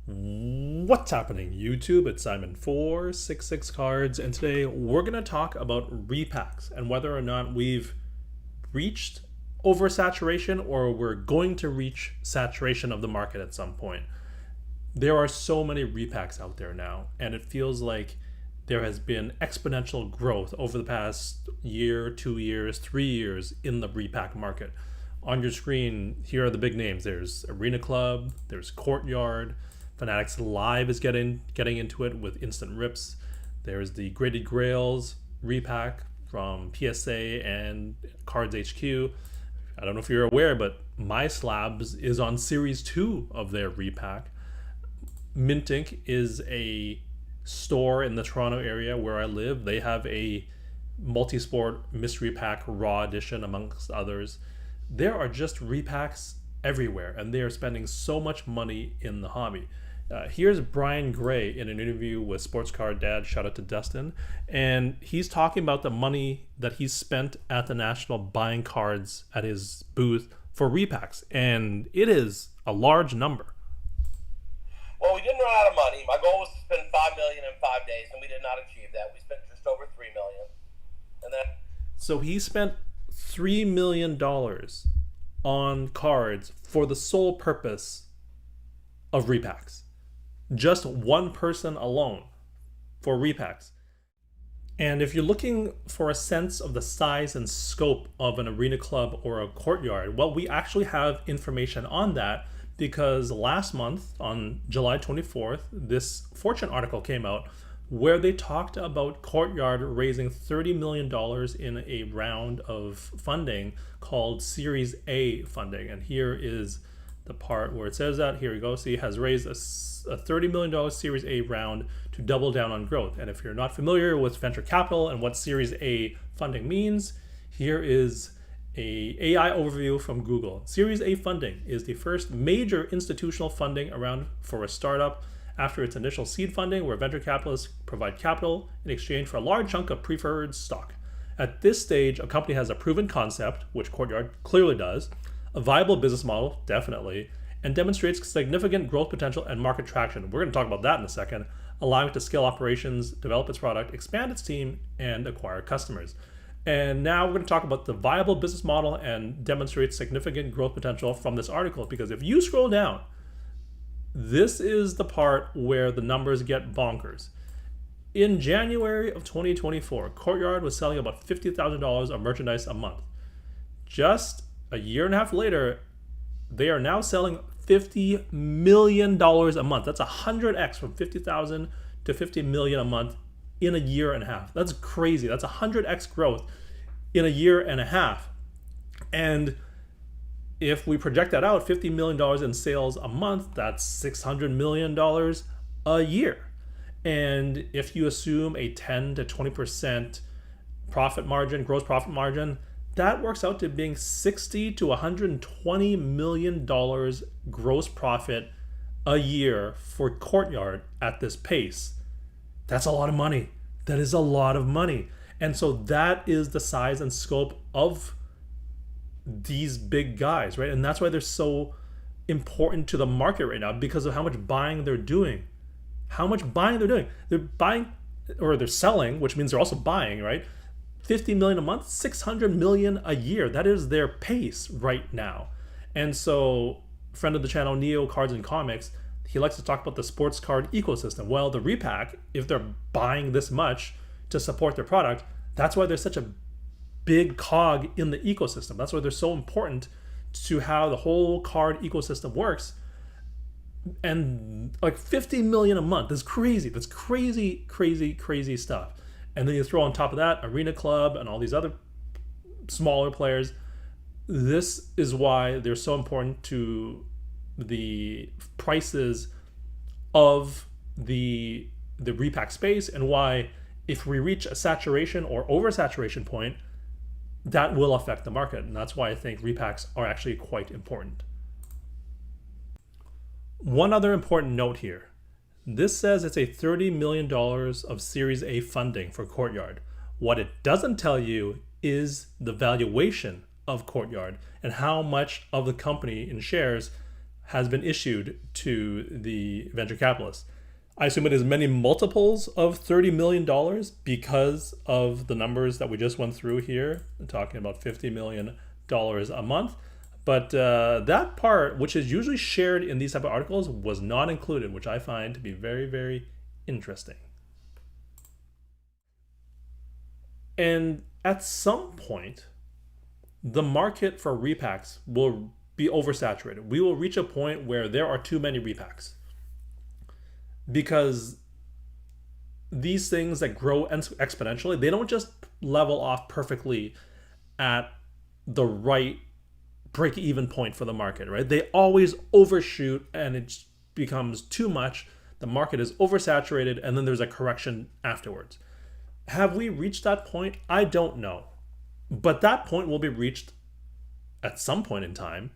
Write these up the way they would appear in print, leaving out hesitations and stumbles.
What's happening, YouTube? It's Simon466cards, and today we're going to talk about repacks and whether or not we've reached oversaturation or we're going to reach saturation of the market at some point. There are so many repacks out there now, and it feels like there has been exponential growth over the past year, 2 years, 3 years in the repack market. On your screen, here are the big names. There's Arena Club, there's Courtyard, Fanatics Live is getting into it with instant rips. There's the Graded Grails repack from PSA and Cards HQ. I don't know if you're aware, but My Slabs is on Series 2 of their repack. Mint Ink is a store in the Toronto area where I live. They have a multi-sport mystery pack raw edition amongst others. There are just repacks everywhere, and they are spending so much money in the hobby. Here's Brian Gray in an interview with Sports Card Dad, shout out to Dustin, and he's talking about the money that he's spent at the National buying cards at his booth for repacks, and it is a large number. Well, we didn't run out of money. My goal was to spend $5 million in 5 days, and we did not achieve that. We spent just over $3 million, and then So he spent $3 million on cards for the sole purpose of repacks. Just one person alone for repacks. And if you're looking for a sense of the size and scope of an Arena Club or a Courtyard, well, we actually have information on that because last month on July 24th, this Fortune article came out where they talked about Courtyard raising $30 million in a round of funding called Series A funding. And here is the part where it says that. Here we go. See, has raised a $30 million Series A round to double down on growth. And if you're not familiar with venture capital and what Series A funding means, here is a AI overview from Google. Series A funding is the first major institutional funding around for a startup after its initial seed funding, where venture capitalists provide capital in exchange for a large chunk of preferred stock. At this stage, a company has a proven concept, which Courtyard clearly does, a viable business model, definitely, and demonstrates significant growth potential and market traction. We're going to talk about that in a second, allowing it to scale operations, develop its product, expand its team, and acquire customers. And now we're going to talk about the viable business model and demonstrate significant growth potential from this article, because if you scroll down, this is the part where the numbers get bonkers. In January of 2024, Courtyard was selling about $50,000 of merchandise a month. Just a year and a half later, they are now selling $50 million a month. That's 100x from 50,000 to 50 million a month in a year and a half. That's crazy. That's 100x growth in a year and a half. And if we project that out, $50 million in sales a month, that's $600 million a year. And if you assume a 10 to 20% profit margin, gross profit margin, that works out to being $60 to $120 million gross profit a year for Courtyard at this pace. That's a lot of money. That is a lot of money. And so that is the size and scope of these big guys, right? And that's why they're so important to the market right now, because of how much buying they're doing. How much buying they're doing. They're buying, or they're selling, which means they're also buying, right? 50 million a month, 600 million a year. That is their pace right now. And so, friend of the channel, Neo Cards and Comics, he likes to talk about the sports card ecosystem. Well, the repack, if they're buying this much to support their product, that's why they're such a big cog in the ecosystem. That's why they're so important to how the whole card ecosystem works. And like 50 million a month is crazy. That's crazy, crazy, crazy stuff. And then you throw on top of that Arena Club and all these other smaller players. This is why they're so important to the prices of the repack space, and why if we reach a saturation or oversaturation point, that will affect the market. And that's why I think repacks are actually quite important. One other important note here. This says it's a $30 million of Series A funding for Courtyard. What it doesn't tell you is the valuation of Courtyard and how much of the company in shares has been issued to the venture capitalists. I assume it is many multiples of $30 million because of the numbers that we just went through here, talking about $50 million a month. But that part, which is usually shared in these type of articles, was not included, which I find to be very, very interesting. And at some point, the market for repacks will be oversaturated. We will reach a point where there are too many repacks, because these things that grow exponentially, they don't just level off perfectly at the right break-even point for the market, right? They always overshoot and it becomes too much. The market is oversaturated and then there's a correction afterwards. Have we reached that point? I don't know. But that point will be reached at some point in time,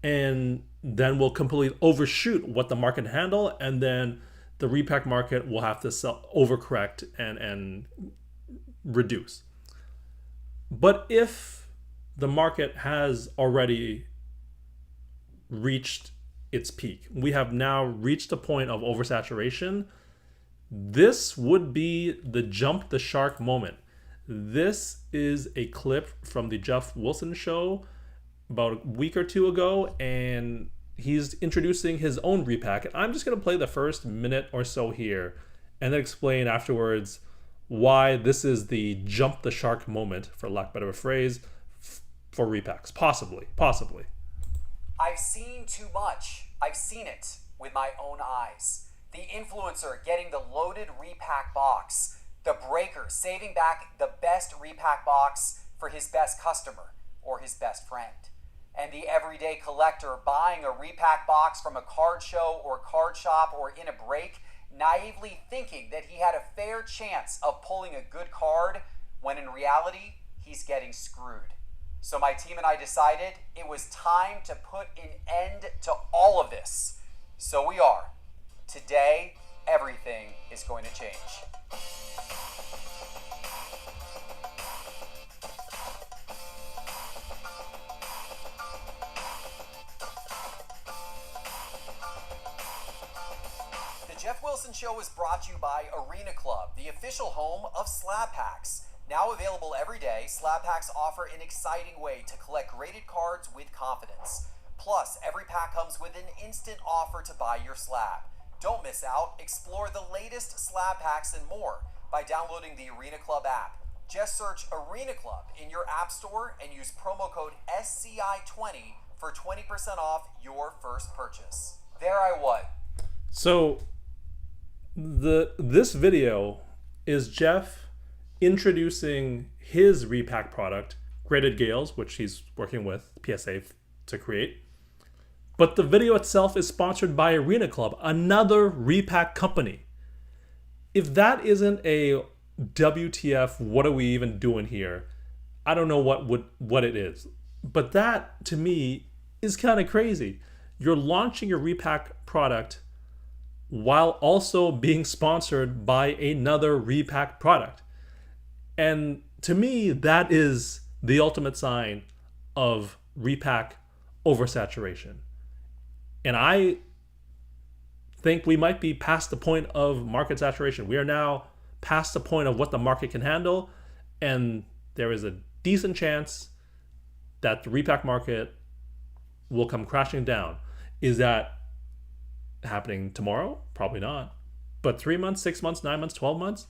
and then we'll completely overshoot what the market can handle, and then the repack market will have to overcorrect and reduce. But if the market has already reached its peak, we have now reached a point of oversaturation, this would be the jump the shark moment. This is a clip from the Jeff Wilson show about a week or two ago, and he's introducing his own repack. And I'm just going to play the first minute or so here and then explain afterwards why this is the jump the shark moment, for lack of a better phrase, for repacks. Possibly. I've seen too much. I've seen it with my own eyes. The influencer getting the loaded repack box, the breaker saving back the best repack box for his best customer or his best friend, and the everyday collector buying a repack box from a card show or card shop or in a break, naively thinking that he had a fair chance of pulling a good card, when in reality, he's getting screwed. So my team and I decided it was time to put an end to all of this. So we are. Today, everything is going to change. The Jeff Wilson Show is brought to you by Arena Club, the official home of slab packs. Now available every day, slab packs offer an exciting way to collect graded cards with confidence. Plus, every pack comes with an instant offer to buy your slab. Don't miss out. Explore the latest slab packs and more by downloading the Arena Club app. Just search Arena Club in your app store and use promo code SCI20 for 20% off your first purchase. There I was. So this video is Jeff introducing his repack product, Graded Gales, which he's working with PSA to create. But the video itself is sponsored by Arena Club, another repack company. If that isn't a WTF, what are we even doing here? I don't know what it is. But that, to me, is kind of crazy. You're launching your repack product while also being sponsored by another repack product. And to me, that is the ultimate sign of repack oversaturation. And I think we might be past the point of market saturation. We are now past the point of what the market can handle, and there is a decent chance that the repack market will come crashing down. Is that happening tomorrow? Probably not. But 3 months, 6 months, 9 months, 12 months?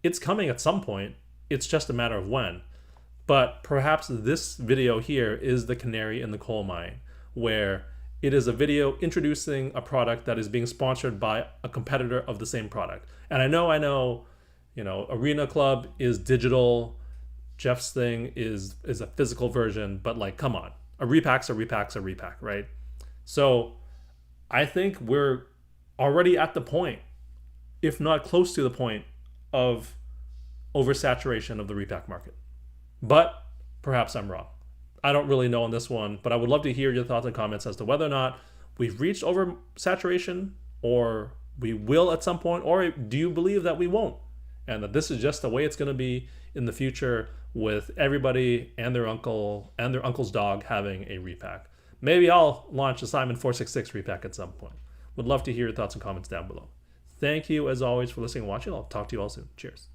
It's coming at some point. It's just a matter of when. But perhaps this video here is the canary in the coal mine, where it is a video introducing a product that is being sponsored by a competitor of the same product. And I know, Arena Club is digital. Jeff's thing is a physical version, but like, come on. A repack's a repack, right? So I think we're already at the point, if not close to the point, of oversaturation of the repack market. But perhaps I'm wrong. I don't really know on this one, but I would love to hear your thoughts and comments as to whether or not we've reached oversaturation, or we will at some point, or do you believe that we won't, and that this is just the way it's going to be in the future, with everybody and their uncle and their uncle's dog having a repack. Maybe I'll launch a Simon 466 repack at some point. Would love to hear your thoughts and comments down below. Thank you, as always, for listening and watching. I'll talk to you all soon. Cheers.